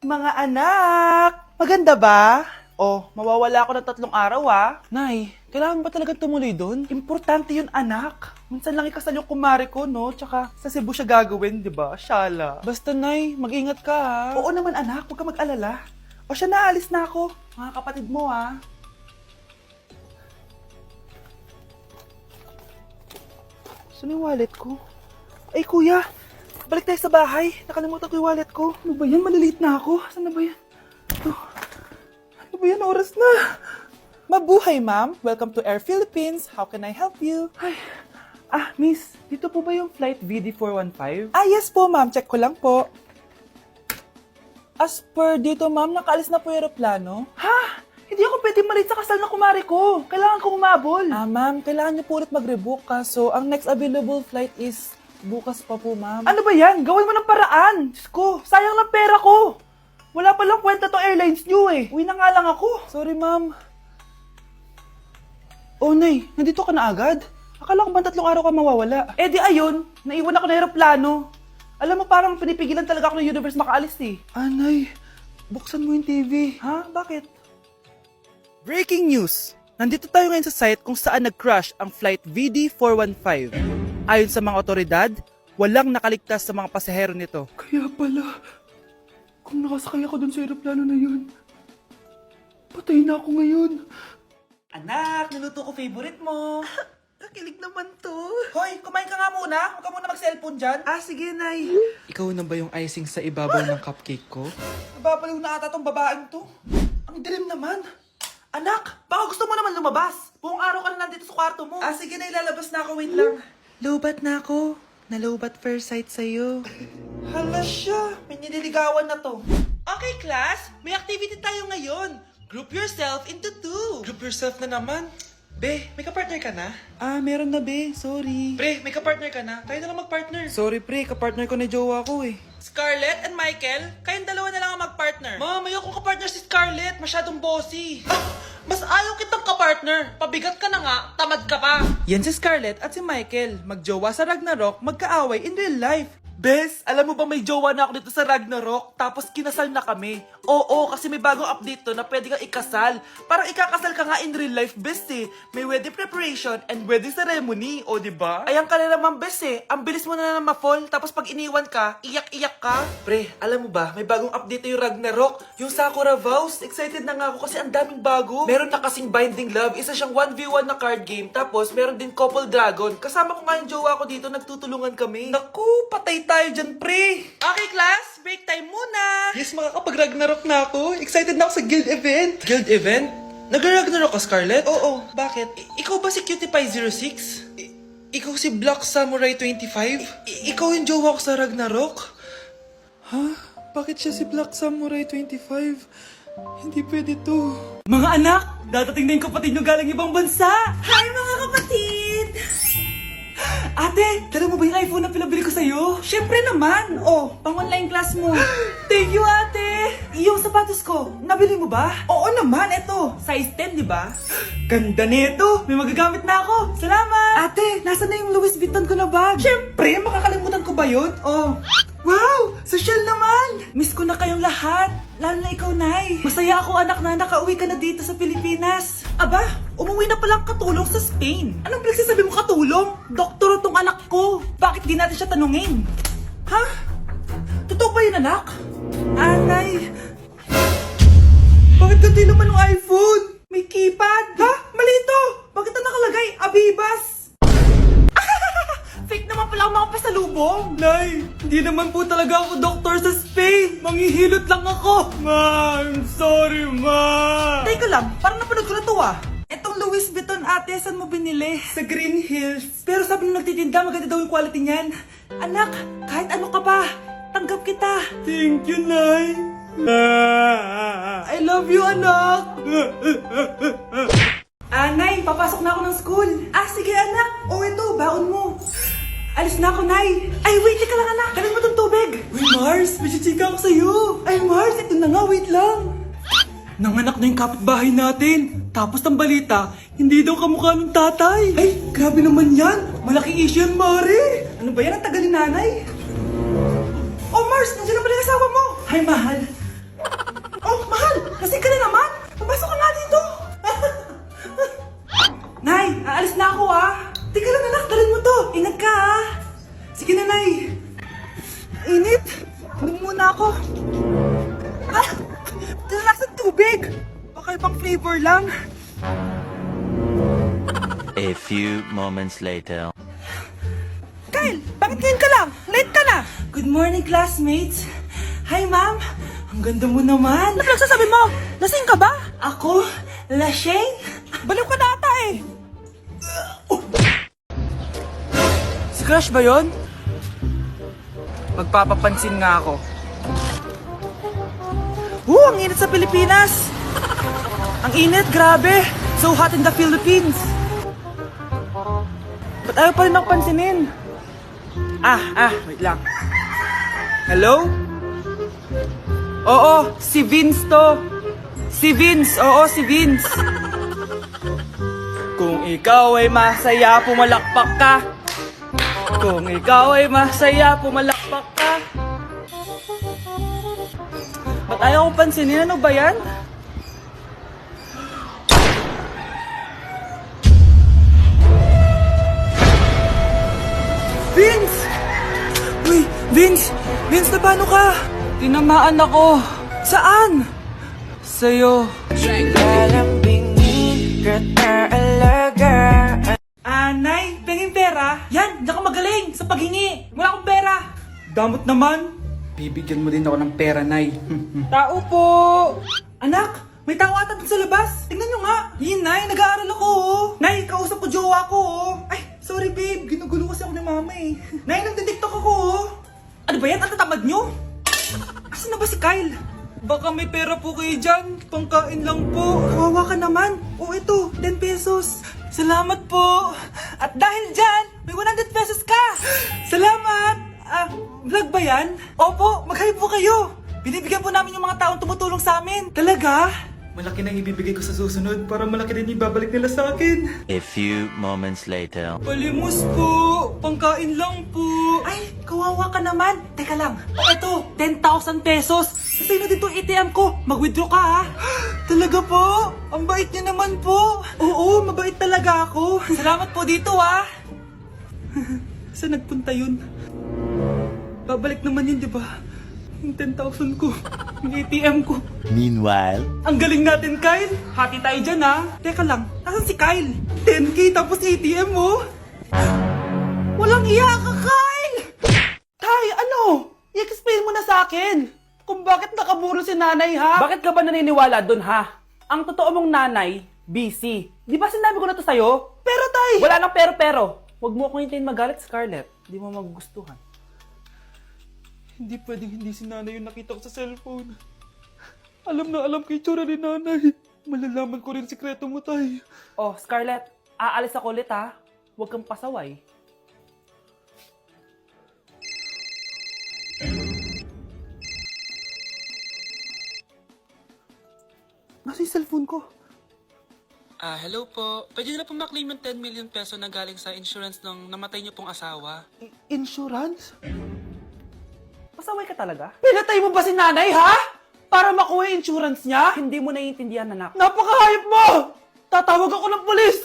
Mga anak! Maganda ba? Oh, mawawala ako ng 3 araw Nay, kailangan ba talaga tumuloy doon? Importante yun, anak. Minsan lang ikasal yung kumare ko, no? Tsaka sa Cebu siya gagawin, di ba? Shala. Basta, Nay, mag-ingat ka, ha? Oo naman, anak. Huwag ka mag-alala. O siya, naalis na ako. Mga kapatid mo, ha? Saan yung wallet ko? Ay, kuya! Balik tayo sa bahay. Nakalimutan ko yung wallet ko. Ano ba yan? Maliliit na ako. Saan na ba yan? Ito. Ano ba yan? Oras na. Mabuhay, ma'am. Welcome to Air Philippines. How can I help you? Ay. Miss. Dito po ba yung flight VD415? Yes po, ma'am. Check ko lang po. As per dito, ma'am, nakaalis na po yung aeroplano. Ha? Hindi ako pwede malit sa kasal na kumari ko. Kailangan ko umabol. Ma'am, kailangan niyo po ulit mag-rebook so ang next available flight is bukas pa po, ma'am. Ano ba yan? Gawin mo ng paraan. Diyos ko, sayang lang pera ko. Wala pa lang kwenta tong airlines niyo eh. Uwi na nga lang ako. Sorry, ma'am. Oh, Nay, nandito ka na agad? Akala ko ba 3 araw ka mawawala? Eh di ayun, naiwan ako ng aeroplano. Alam mo, parang pinipigilan talaga ako ng universe makaalis eh. Nay, buksan mo yung TV. Ha? Bakit? Breaking news! Nandito tayo ngayon sa site kung saan nag-crash ang flight VD415. Ayon sa mga otoridad, walang nakaligtas sa mga pasahero nito. Kaya pala, kung nakasakay ako dun sa aeroplano na yun, patay na ako ngayon. Anak, niluto ko favorite mo. Kakilig naman to. Hoy, kumain ka nga muna. Huwag ka muna mag-cellphone dyan. Sige, Nay. Ikaw na ba yung icing sa ibabaw ng cupcake ko? Nababaliw na ata tong babaeng to. Ang dilim naman. Anak, baka gusto mo naman lumabas. Buong araw ka na nandito sa kwarto mo. Sige na, ilalabas na ako. Wait lang. Lobat na ako. Nalobat first sight sa'yo. Hala siya. May nililigawan na to. Okay, class. May activity tayo ngayon. Group yourself into 2. Group yourself na naman? Be, may kapartner ka na? Meron na, Be. Sorry. Pre, may kapartner ka na? Tayo na lang magpartner. Sorry, pre. Kapartner ko na jowa ko eh. Scarlett and Michael, kayong dalawa na lang ang magpartner. Ma'am, ayoko kapartner si Scarlett. Masyadong bossy. Mas ayaw kitang kapartner. Pabigat ka na nga, tamad ka pa. Yan si Scarlett at si Michael. Magjowa sa Ragnarok, magkaaway in real life. Bes, alam mo ba may jowa na ako dito sa Ragnarok? Tapos kinasal na kami. Oo, kasi may bagong update to na pwede kang ikasal. Parang ikakasal ka nga in real life, bes eh. May wedding preparation and wedding ceremony, o diba? Ayan ka na naman, bes eh. Ang bilis mo na ma-fall, tapos pag iniwan ka, iyak-iyak ka. Pre, alam mo ba, may bagong update yung Ragnarok. Yung Sakura Vows. Excited na nga ako kasi ang daming bago. Meron na kasing Binding Love, isa siyang 1v1 na card game. Tapos meron din Couple Dragon. Kasama ko nga yung jowa ko dito, nagtutulungan kami. Naku, patay tayo dyan, pre. Okay, class, break time muna. Yes, makakapag-Ragnarok na ako. Excited na ako sa guild event. Guild event? Nag-Ragnarok ka, Scarlett? Oo, bakit? Ikaw ba si Cutie Pie 06? Ikaw si Black Samurai 25? Ikaw yung jowa ko sa Ragnarok? Ha? Bakit siya si Black Samurai 25? Hindi pwede to. Mga anak, dadating na yung kapatid nyo galing ibang bansa. Hi mga kapatid! Ate, dala mo ba yung iPhone na pinabili ko sa'yo? Siyempre naman! Oh, pang-online class mo. Thank you, ate! Yung sapatos ko, nabili mo ba? Oo naman, eto. Size 10, di ba? Ganda nito! May magagamit na ako! Salamat! Ate, nasa na yung Louis Vuitton ko na bag? Siyempre, makakalimutan ko ba yun? Oh! Wow! Social naman! Miss ko na kayong lahat! Lalo na ikaw, Nay! Masaya ako, anak, na nakauwi ka na dito sa Pilipinas! Aba, umuwi na palang katulong sa Spain. Anong pinagsasabi mo katulong? Doktor tong anak ko. Bakit di natin siya tanungin? Ha? Totoo ba yun, anak? Nay. Bakit ganti naman ng iPhone? May keypad. Ha? Mali ito. Bakit na nakalagay? Abibas. Fake naman pala ang mga pasalubong. Nay, hindi naman po talaga ako doktor sa Spain. Manghihilot lang ako. Ma, I'm sorry, ma. Teka lang, parang napanood ko na to ah. Etong Louis Vuitton ate, saan mo binili? Sa Green Hills. Pero sabi nung nagtitinda, maganda daw yung quality niyan. Anak, kahit ano ka pa, tanggap kita. Thank you, Nay. I love you, anak. Nay, papasok na ako ng school. Sige anak. Ito, baon mo. Alis na ako, Nay. Ay, wait, ka lang anak. Dalhin mo tong tubig. Uy, Mars, may chichika ako sa'yo. Ay, Mars, ito na nga, wait lang. Nanganak na yung kapitbahay natin. Tapos ng balita, hindi daw kamukha ng tatay. Ay, grabe naman yan. Malaking issue yan, Mari. Ano ba yan? Ang tagal ni nanay. Oh, Mars, nandiyan na pala yung asawa mo. Hi, mahal. Pabor lang. A few moments later. Kyle, bakit ngayon ka lang? Late ka na. Good morning, classmates. Hi, ma'am. Ang ganda mo naman. Ano nagsasabi mo? Lasing ka ba? Ako? Lasing? Baliw ka na ata eh. Si Crush ba yun? Magpapapansin nga ako. Ang init sa Pilipinas! Ang init, grabe! So hot in the Philippines! Ba't ayaw pa rin ako pansinin? Wait lang. Hello? Oo, si Vince to. Si Vince, oo, si Vince. Kung ikaw ay masaya, pumalakpak ka. Kung ikaw ay masaya, pumalakpak ka. Ba't ayaw kong pansinin? Ano ba yan? Vince! Uy, Vince! Vince, na paano ka? Tinamaan ako. Saan? Sa'yo. Nay, penging pera? Yan, di ako magaling sa paghingi. Wala akong pera. Damot naman. Bibigyan mo din ako ng pera, Nay. Tao po! Anak, may tao ata dun sa labas. Tingnan nyo nga. Yun, Nay, nag-aaral ako, oh. Nay, kausap ko jowa ko, oh. Ay, sorry, babe. Ginugulo kasi ako ni mama, eh. Nay, nagtitiktok ako, oh. Ano ba yan? Ang tatamad nyo? Asan na ba si Kyle? Baka may pera po kayo dyan. Pangkain lang po. Kawawa ka naman. O ito, 10 pesos. Salamat po. At dahil dyan, may 100 pesos ka. Salamat. Vlog ba yan? Opo, mag-hype po kayo. Binibigyan po namin yung mga taong tumutulong sa amin. Talaga? Malaki na ibibigay ko sa susunod para malaki din ibabalik nila sa akin. A few moments later. Palimos po. Pangkain lang po. Ay, kawawa ka naman. Teka lang. O eto, 10,000 pesos. Sa'yo na dito ATM ko. Mag-withdraw ka ha. Talaga po? Ang bait niya naman po. Oo, mabait talaga ako. Salamat po dito ha. Saan nagpunta yun? Babalik naman yun, di ba? Yung 10,000 ko. Yung ATM ko. Meanwhile. Ang galing natin, Kyle. Hati tayo dyan, ha? Teka lang, nasan si Kyle? 10K tapos ATM mo? Walang iya ka, Kyle! Tay, ano? I-explain mo na sa akin. Kung bakit nakaburo si nanay, ha? Bakit ka ba naniniwala dun, ha? Ang totoo mong nanay, busy. Di ba sinabi ko na to sa'yo? Pero, tay! Wala nang pero. Huwag mo akong hintayin magalit, Scarlett. Di mo magugustuhan. Hindi pwedeng hindi si nanay yung nakita ko sa cellphone. Alam na alam kay tsura ni nanay. Malalaman ko rin sikreto mo, tay. Oh, Scarlett, aalis ako ulit, ha? Huwag kang pasaway. Nasa yung cellphone ko? Hello po. Pwede na po maklaim yung 10 million peso na galing sa insurance ng namatay niyo pong asawa. Insurance? Pasaway ka talaga? Pinatay mo ba si nanay, ha? Para makuha yung insurance niya? Hindi mo naiintindihan, anak. Napakahayop mo! Tatawag ako ng pulis!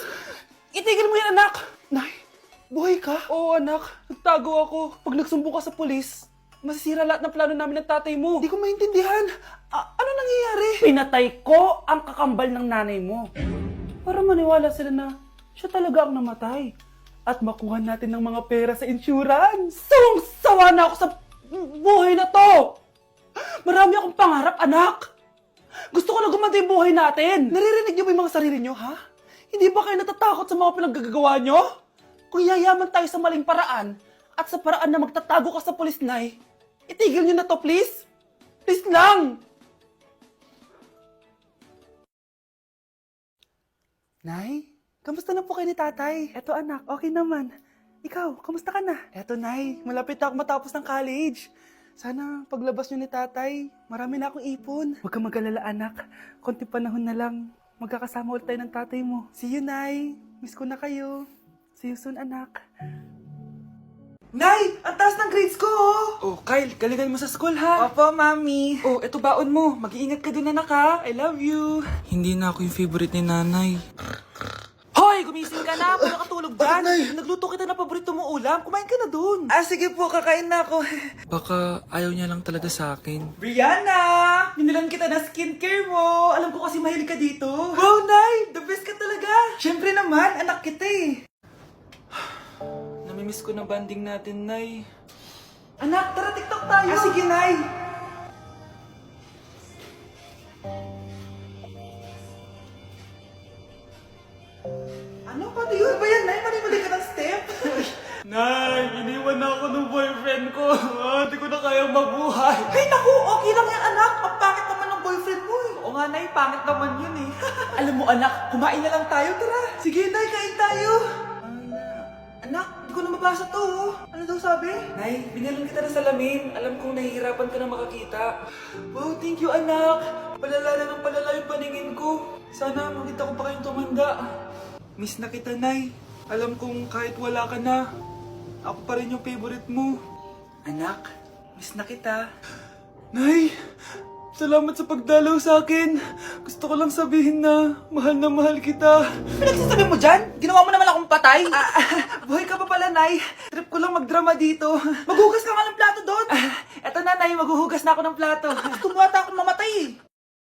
Itigil mo yan, anak! Nay, buhay ka? Oo, anak. Nagtago ako. Pag nagsumbo ka sa pulis, masisira lahat ng plano namin ng tatay mo. Hindi ko maintindihan. Ano nangyayari? Pinatay ko ang kakambal ng nanay mo. Para maniwala sila na siya talaga ang namatay. At makuha natin ng mga pera sa insurance. Sawang-sawa na ako sa buhay na to. Marami akong pangarap, anak. Gusto ko na gumanda yung buhay natin. Naririnig niyo ba yung mga sarili niyo, ha? Hindi ba kayo natatakot sa mga pinaggagawa niyo? Kung yayaman tayo sa maling paraan at sa paraan na magtatago ka sa pulis, Nay, itigil niyo na to, please. Please lang. Nay, kamusta na po kayo ni tatay? Eto anak, okay naman. Ikaw, kamusta ka na? Eto Nay, malapit na ako matapos ng college. Sana paglabas niyo ni tatay, marami na akong ipon. Huwag kang mag-alala anak, konti panahon na lang. Magkakasama ulit tayo ng tatay mo. See you, Nay. Miss ko na kayo. See you soon, anak. Nay, ang taas ng grades ko, oh! Oh, Kyle, galingan mo sa school, ha? Opo, Mami. Oh, eto baon mo. Mag-iingat ka dun, anak, ha? I love you. Hindi na ako yung favorite ni nanay. Hoy, gumising ka na. Puno ka tulog dyan. Nagluto kita na paborito mo ulam. Kumain ka na dun. Sige po, kakain na ako. Baka ayaw niya lang talaga sa akin. Brianna! Binilan kita na skincare mo. Alam ko kasi mahilig ka dito. Wow, Nay! The best ka talaga! Siyempre naman, anak kita eh. Namimiss ko na banding natin, Nay. Anak, tara TikTok tayo! Ah, sige, Nay! Ano? Paano yun? Ba yan, Nay? Mali-mali ka ng step? Nay, iniwan na ako ng boyfriend ko. Di ko na kayang mabuhay. Ay, naku! Okay lang yan, anak! Ang pangit naman ng boyfriend mo eh. Oo nga, Nay, pangit naman yun eh. Alam mo, anak, kumain na lang tayo, tara! Sige, Nay, kain tayo! Anak, di ko na mabasa to, oh. Ano daw sabi? Nay, binalan kita ng salamin. Alam kong nahihirapan ka na makakita. Wow, thank you, anak! Palala na ng palala yung paningin ko. Sana makita ko pa kayong tumanda. Miss na kita, Nay. Alam kong kahit wala ka na, ako pa rin yung favorite mo. Anak, miss na kita. Nay, salamat sa pagdalaw sa akin. Gusto ko lang sabihin na mahal kita. Pinagsasabi mo dyan? Ginawa mo naman akong patay? Buhay ka pa pala, Nay. Trip ko lang magdrama dito. Maghugas ka nga ng plato doon. Eto na, Nay, maghuhugas na ako ng plato. Tumata akong mamatay eh.